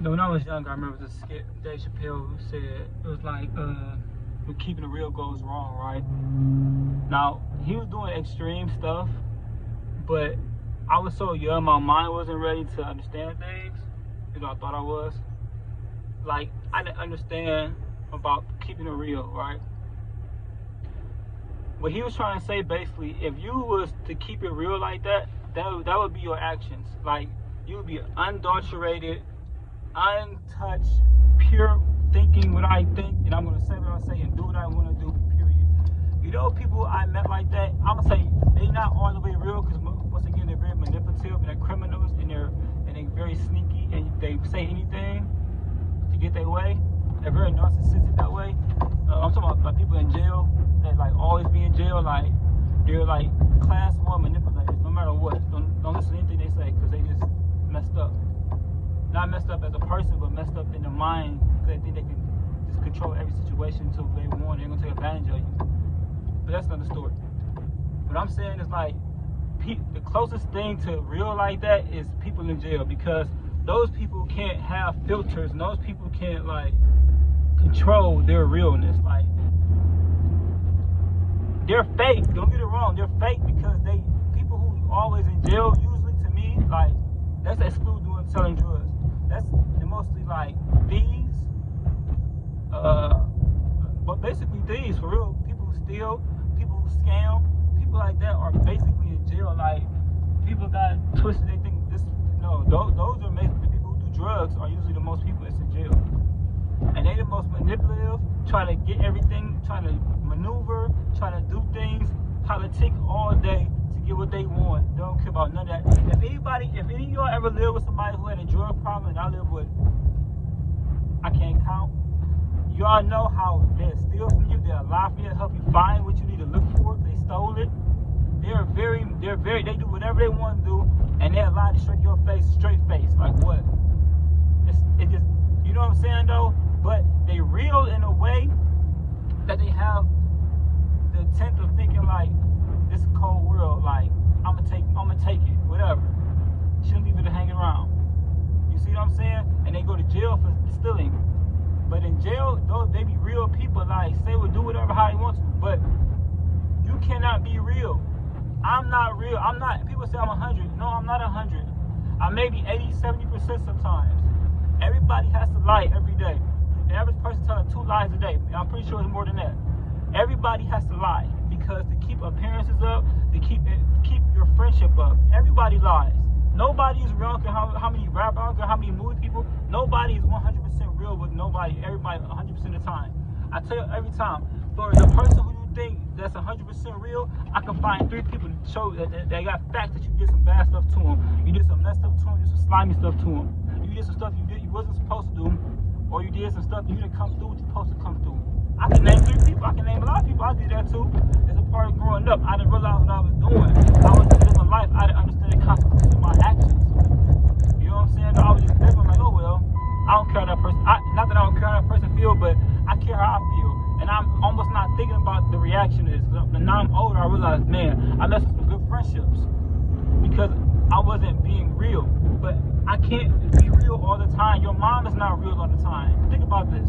No, when I was young, I remember this skit Dave Chappelle said it was like, when keeping it real goes wrong, right? Now he was doing extreme stuff, but I was so young, my mind wasn't ready to understand things. I thought I was. Like I didn't understand about keeping it real, right? What he was trying to say basically, if you was to keep it real like that, that would be your actions. Like you would be unadulterated, untouched, pure thinking what I think, and I'm gonna say what I say and do what I want to do. Period. People I met like that, I'm gonna say they not all the way real because once again they're very manipulative and they're criminals and they're very sneaky and they say anything to get their way. They're very narcissistic that way. I'm talking about people in jail that like always be in jail, like they're like class 1 manipulators. No matter what, don't listen to anything they say because they just messed up. Not messed up as a person, but messed up in their mind because they think they can just control every situation until they want. They're gonna take advantage of you. But that's another story. What I'm saying is like the closest thing to real like that is people in jail because those people can't have filters and those people can't like control their realness. Like they're fake. Don't get it wrong. They're fake because people who always in jail usually to me like that's exclude doing selling drugs. They're mostly like thieves. But basically thieves for real. People who steal, people who scam, people like that are basically in jail. Like people got twisted. They think this. No, those are basically the people who do drugs are usually the most people that's in jail. And they the most manipulative, trying to get everything, trying to maneuver, trying to do things, politic all day to get what they want. They don't care about none of that. If any of y'all ever lived with somebody who had a drug problem, and I live with, I can't count. Y'all know how they'll steal from you, they'll lie for you, help you find what you need to look for. They stole it. They do whatever they want to do, and they'll lie straight to your face, straight face. Like what? It just, you know what I'm saying though? But they real in a way that they have the intent of thinking like this is a cold world, like I'm gonna take it, whatever. Shouldn't leave it hanging around. You see what I'm saying? And they go to jail for stealing. But in jail, they be real people, like say do whatever how they want to. But you cannot be real. I'm not real. People say I'm 100. No, I'm not 100. I may be 80, 70% sometimes. Everybody has to lie every day. The average person telling 2 lies a day. And I'm pretty sure it's more than that. Everybody has to lie because to keep appearances up, to keep your friendship up. Everybody lies. Nobody is real. I don't care how many rappers, I don't care how many movie people. Nobody is 100% real with nobody. Everybody 100% of the time. I tell you every time. For the person who you think that's 100% real, I can find 3 people to show that they got facts that you did some bad stuff to them. You did some messed up to them. You did some slimy stuff to them. You did some stuff you wasn't supposed to do, or you did some stuff you didn't come through what you're supposed to come through. I can name 3 people. I can name a lot of people. I did that too. As a part of growing up, I didn't realize what I was doing. I was just living life. I didn't understand the consequences of my actions. You know what I'm saying? I was just living like, oh well, I don't care how that person. Not that I don't care how that person feel, but I care how I feel. And I'm almost not thinking about the reaction is. And now I'm older, I realize, man, I left some good friendships because I wasn't being real. But I can't be real all the time. Your mom is not real all the time. Think about this.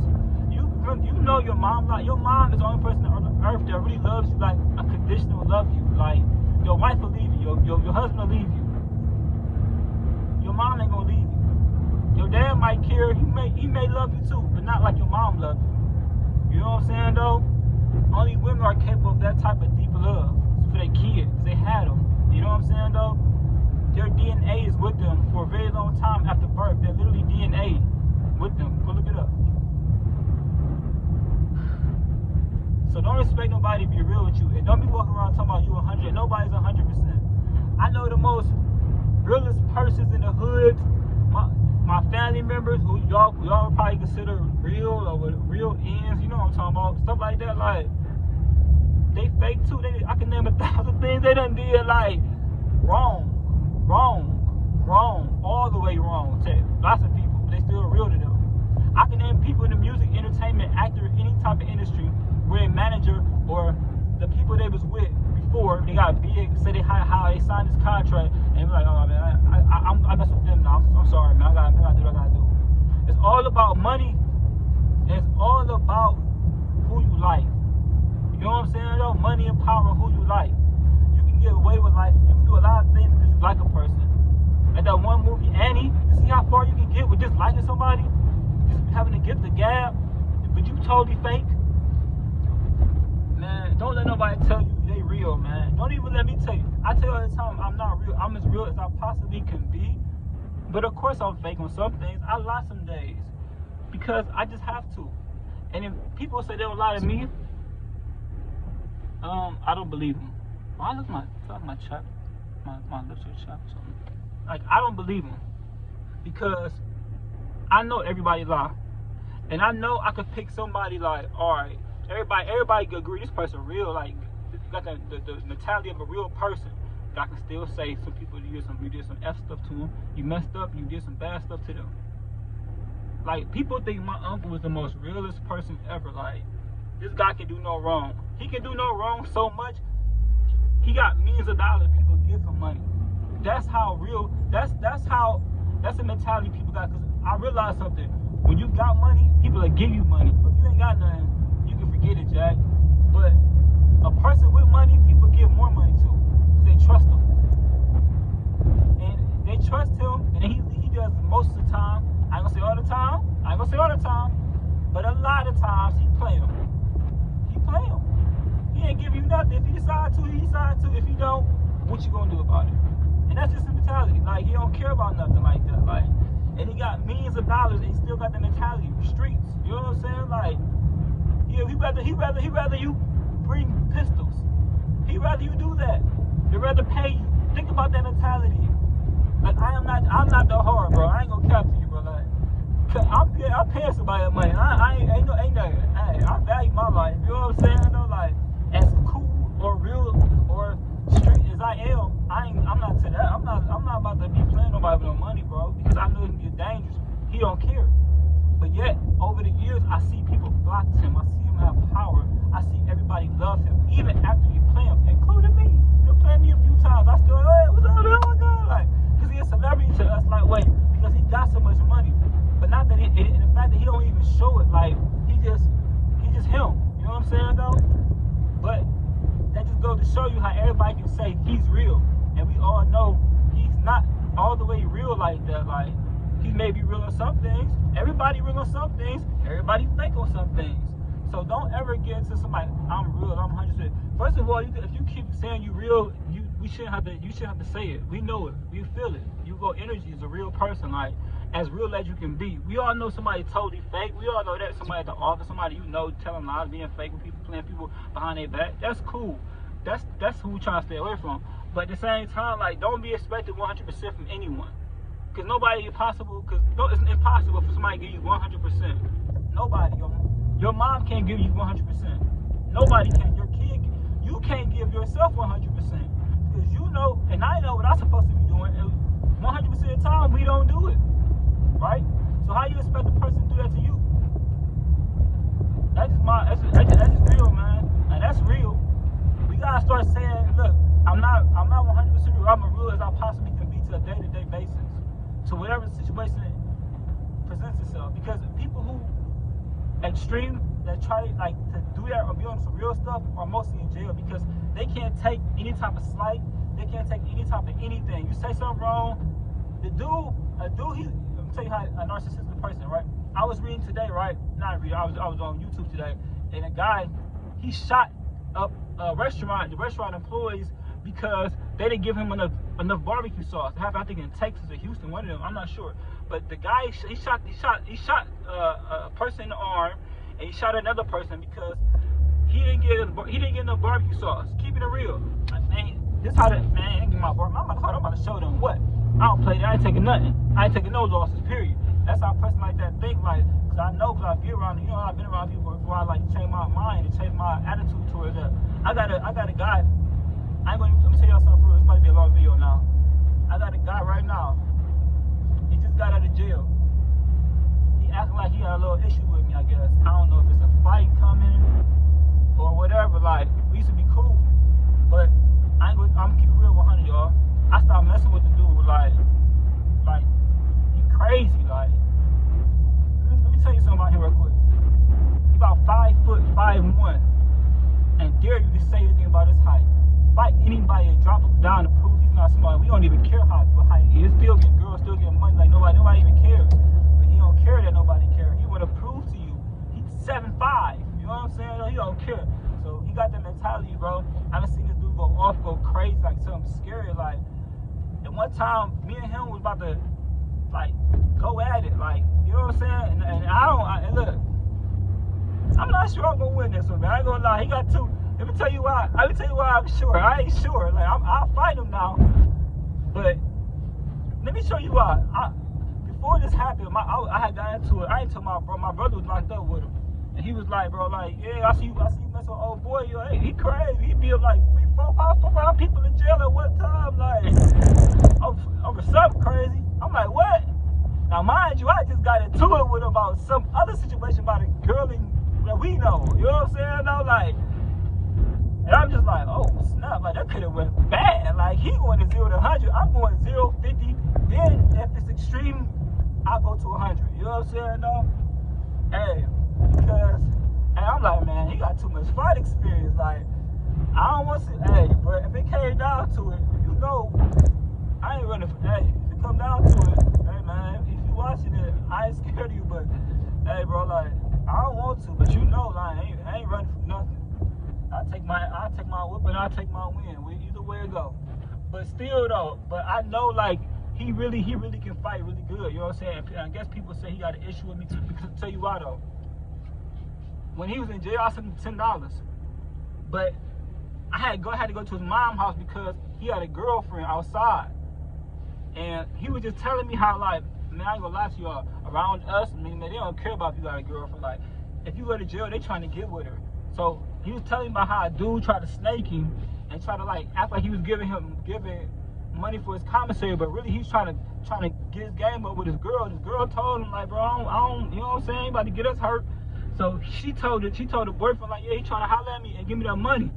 You know your mom. Like your mom is the only person on earth that really loves you, like unconditional love you. Like your wife will leave you, your husband will leave you. Your mom ain't gonna leave you. Your dad might care. He may love you too, but not like your mom loves you. You know what I'm saying though? Only women are capable of that type of deep love for their kids. They had them. You know what I'm saying though? Their DNA is with them for a very long time after birth. They're literally DNA with them. Go look it up. So don't expect nobody to be real with you. And don't be walking around talking about you 100. Nobody's 100%. I know the most realest persons in the hood, my family members who y'all would probably consider real or with real ends. You know what I'm talking about. Stuff like that. Like, they fake too. I can name 1,000 things they done did. Like, wrong. All the way wrong to lots of people. But they still real to them. I can name people in the music, entertainment, actor, any type of industry where a manager or the people they was with before they got big, say how they signed this contract, and be like, oh man, I mess with them now. I'm sorry, man. I gotta do what I gotta do. It's all about money. It's all about who you like. You know what I'm saying though? Money and power, who you like. You can get away with life. You can do a lot of things because you like a person. Like that one movie, Annie, you see how far you can get with just liking somebody? Just having to get the gab, but you totally fake. Man, don't let nobody tell you they real, man. Don't even let me tell you. I tell you all the time, I'm not real. I'm as real as I possibly can be. But of course I'm fake on some things. I lie some days because I just have to. And if people say they don't lie to me, I don't believe them. Why look my chat? My lips are chapped or something. Like, I don't believe them because I know everybody lie, and I know I could pick somebody like, all right, everybody could agree this person real, like you got the mentality of a real person. But I can still say some people you did some F stuff to them, you messed up, you did some bad stuff to them. Like, people think my uncle was the most realest person ever. Like, this guy can do no wrong. He can do no wrong so much. He got millions of dollars. People give him money. That's how real. That's the mentality people got. Cause I realized something. When you got money, people will give you money. But if you ain't got nothing, you can forget it, Jack. But a person with money, people give more money to, cause they trust him. And they trust him, and he does most of the time. I ain't gonna say all the time. But a lot of times he play him. He ain't give you nothing. If he decide to, he decide to. If he don't, what you gonna do about it? And that's just the mentality. Like, he don't care about nothing like that. Like, and he got millions of dollars and he still got the mentality. Streets. You know what I'm saying? Like, yeah, he rather you bring pistols. He rather you do that. He'd rather pay you. Think about that mentality. Like, I'm not the whore, bro. I ain't gonna cap to you, bro. Like, I'm paying somebody that money. Ain't nothing. Hey, I value my life. You know what I'm saying? Though, like, as cool or real or street as I am, I'm not to that. I'm not about to be playing nobody with no money, bro. Because I know it can get dangerous. He don't care. But yet, over the years, I see people flock to him. I see him have power. I see everybody love him, even after you play him, including me. You played me a few times. I still, hey, what's up, man? Oh my God, like, because he's a celebrity to us. Like, wait, because he got so much money. But not that and the fact that he don't even show it, like, he just him. You know what I'm saying though? But that just goes to show you how everybody can say he's real. And we all know he's not all the way real like that. Like, he may be real on some things. Everybody real on some things. Everybody fake on some things. So don't ever get into somebody, I'm real, I'm 100%. First of all, if you keep saying you real, you shouldn't have to say it. We know it. We feel it. You go, energy is a real person. Like, as real as you can be. We all know somebody totally fake. We all know that somebody at the office, somebody you know telling lies, being fake, with people playing people behind their back. That's cool. That's who we trying to stay away from. But at the same time, like, don't be expected 100% from anyone. Because nobody is possible. Because it's impossible for somebody to give you 100%. Nobody. Your mom can't give you 100%. Nobody can. Your kid, you can't give yourself 100%. Because you know, and I know what I'm supposed to be doing. And 100% of the time, we don't do it. Right? So how you expect a person to do that to you? That's just real, man. And that's real. We gotta start saying, look, I'm not 100% real. I'm as real as I possibly can be to a day-to-day basis. To whatever situation presents itself. Because people who extreme that try like to do that or be on some real stuff are mostly in jail because they can't take any type of slight. They can't take any type of anything. You say something wrong, a dude, tell you how a narcissistic person, right? I was reading today, right? Not reading, I was on YouTube today, and a guy, he shot up the restaurant employees because they didn't give him enough barbecue sauce. It happened, I think, in Texas or Houston, one of them, I'm not sure. But the guy, he shot a person in the arm, and he shot another person because he didn't get enough barbecue sauce. Keeping it real, man. This how that man ain't get my barbecue. I'm about to show them what. I don't play that. I ain't taking nothing. I ain't taking no losses, period. That's how a person like that think, like, because I know, because I've been around people before I, like, change my mind and change my attitude towards that. I got a guy, let me tell y'all something for real. This might be a long video now. I got a guy right now. He just got out of jail. He acting like he had a little issue with me, I guess. I don't know if it's a fight coming or whatever. Like, we used to be cool, but I'm gonna keep it real 100, y'all. I stopped messing with the dude, like, he crazy, like, that time, me and him was about to, like, go at it. Like, you know what I'm saying? And look, I'm not sure I'm gonna win this one, man. I ain't gonna lie. He got two. Let me tell you why I'm sure. I ain't sure. Like, I'll fight him now. But let me show you why. Before this happened, I had got into it. I ain't told my brother was locked up with him. And he was like, bro, like, yeah, I see you messing with old boy. Yo, hey, he crazy. He be like 3, 4, 5 people in jail at one time, like, over something crazy. I'm like, what? Now, mind you, I just got into it with him about some other situation about a girl that we know. You know what I'm saying? No, like, and I'm just like, oh, snap, like, that could have went bad. Like, he going to 0 to 100. I'm going 0, 50. Then, if it's extreme, I go to 100. You know what I'm saying? No? Hey, because, and I'm like, man, he got too much fight experience. Like, I don't want to, hey, but if it came down to it, you know, I ain't running for, hey, if it come down to it, hey, man, if you watching it, I ain't scared of you, but, hey, bro, like, I don't want to, but you know, like, I ain't running for nothing. I take my whip and I take my win. Either way it go. But still though, I know like he really can fight really good. You know what I'm saying? I guess people say he got an issue with me too. Because I'll tell you why though. When he was in jail, I sent him $10. But I had to go to his mom's house because he had a girlfriend outside. And he was just telling me how, like, man, I ain't gonna lie to y'all, around us, I mean, man, they don't care about if you got a girlfriend. Like, if you go to jail, they trying to get with her. So he was telling me about how a dude tried to snake him and try to, like, act like he was giving money for his commissary, but really he's trying to get his game up with his girl. And his girl told him, like, bro, I don't, you know what I'm saying, about to get us hurt. So she told the boyfriend, like, yeah, he trying to holler at me and give me that money.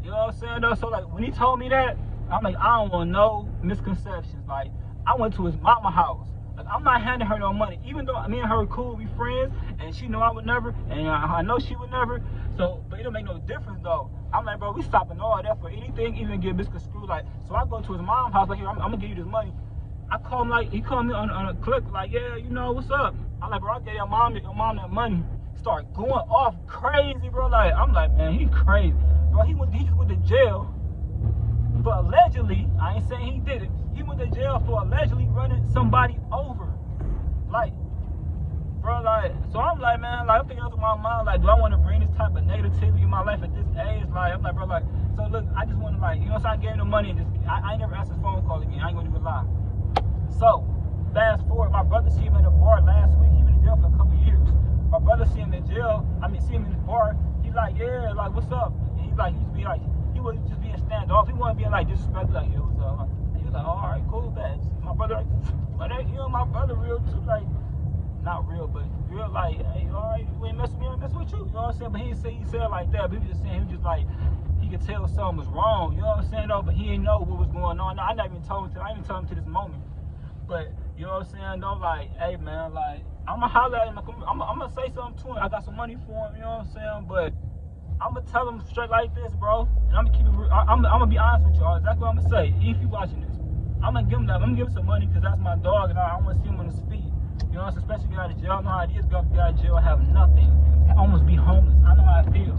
You know what I'm saying, though? So, like, when he told me that, I'm like, I don't want no misconceptions. Like, I went to his mama house. Like, I'm not handing her no money. Even though me and her are cool, we friends, and she know I would never, and I know she would never. So, but it don't make no difference, though. I'm like, bro, we stopping all that for anything, even get misconstrued. Like, so I go to his mom's house, like, here, I'm going to give you this money. I call him, like, he called me on a clip, like, yeah, you know, what's up? I'm like, bro, I gave your mom that money. Start going off crazy, bro. Like, I'm like, man, he crazy. Bro, he just went to jail for allegedly, I ain't saying he did it, he went to jail for allegedly running somebody over. Like, bro, like, so I'm like, man, like, I'm thinking of my mind, like, do I want to bring this type of negativity in my life at this age? Like, I'm like, bro, like, so look, I just want to, like, you know, so I gave him the money and just, I ain't never answered his phone call again. I ain't gonna even lie. So, fast forward, my brother see him in the bar last week. He been in jail for a couple years. My brother see him in jail, see him in the bar. He's like, yeah, like, what's up? And he's like, he wasn't just being standoff. He wasn't being, like, disrespectful, like, yo, what's up? And he was like, all right, cool, bad. My brother, like, you know, my brother real too, like, not real, but real, like, hey, all right, you ain't mess with me, I ain't mess with you. You know what I'm saying? But he said it like that. But he was just saying, he was just like, he could tell something was wrong. You know what I'm saying, though? But he didn't know what was going on. I never even told him to this moment. But, you know what I'm saying, though? Like, hey, man, like, I'm going to holler at him. I'm going to say something to him. I got some money for him, you know what I'm saying? But I'm going to tell him straight like this, bro. And I'm going to keep it real. I'm going to be honest with y'all. Exactly what I'm going to say. If you watching this, I'm going to give him that. I'm going to give him some money because that's my dog, and I want to see him on his feet. You know, especially if you out of jail. I know how it is, go get out of jail, have nothing, almost be homeless. I know how I feel.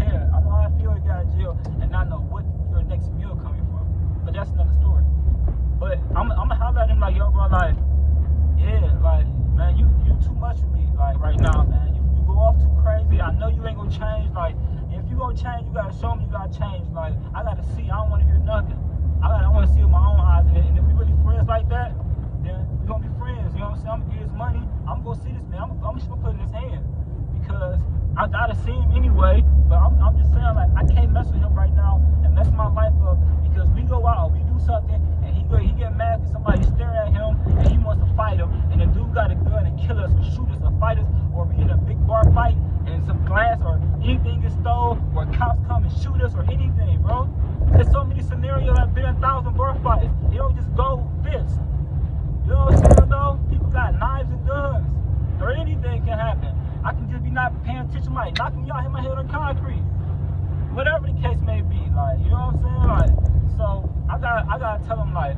Yeah, I know how I feel to get out of jail and not know what your next meal coming from. But that's another story. But I'm gonna holler at him like, yo, bro, like, yeah, like, man, you too much for me, like, right now, man. You go off too crazy. I know you ain't gonna change. Like, if you gonna change, you gotta show me you gotta change. Like, I gotta see. I don't want to hear nothing. I want to see with my own eyes. And if we really friends like that, then we're gonna be friends, you know what I'm saying? I'm gonna get his money, I'm gonna go see this man, I'm just gonna put it in his hand. Because I gotta see him anyway, but I'm just saying, like, I can't mess with him right now and mess my life up because we go out, we do something, and he get mad because somebody staring at him and he wants to fight him, and the dude got a gun and kill us or shoot us or fight us, or we in a big bar fight and some glass or anything gets stole, or cops come and shoot us or anything, bro. There's so many scenarios that have been 1,000 bar fights. They don't just go fist. You know what I'm saying, though? People got knives and guns. Or anything can happen. I can just be not paying attention, like, knocking me out, hit my head on concrete. Whatever the case may be, like, you know what I'm saying? Like, so, I gotta tell them, like,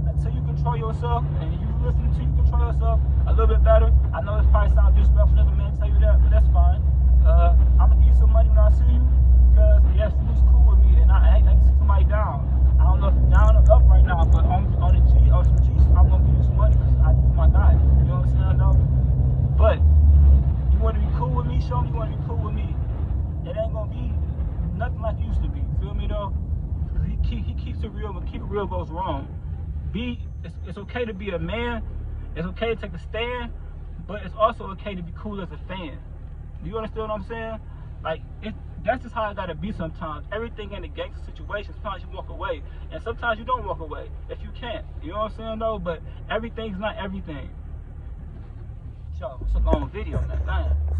until you control yourself, and you listen to you control yourself a little bit better. I know this probably sounds disrespectful to the man tell you that, but that's fine. I'm gonna give you some money when I see you. because yes, he was cool with me, and I hate to see somebody down. I don't know if you're down or up right now, but on the G or some G, I'm gonna give you some money because he's my guy. You know what I'm saying, though? But you want to be cool with me, show me you want to be cool with me. It ain't gonna be nothing like it used to be. Feel me though? Because he keeps it real, but keep it real goes wrong. It's okay to be a man. It's okay to take a stand, but it's also okay to be cool as a fan. Do you understand what I'm saying? Like, that's just how I gotta be sometimes. Everything in a gangster situation, sometimes you walk away, and sometimes you don't walk away if you can't. You know what I'm saying though? But everything's not everything. Yo, it's a long video, man. Damn.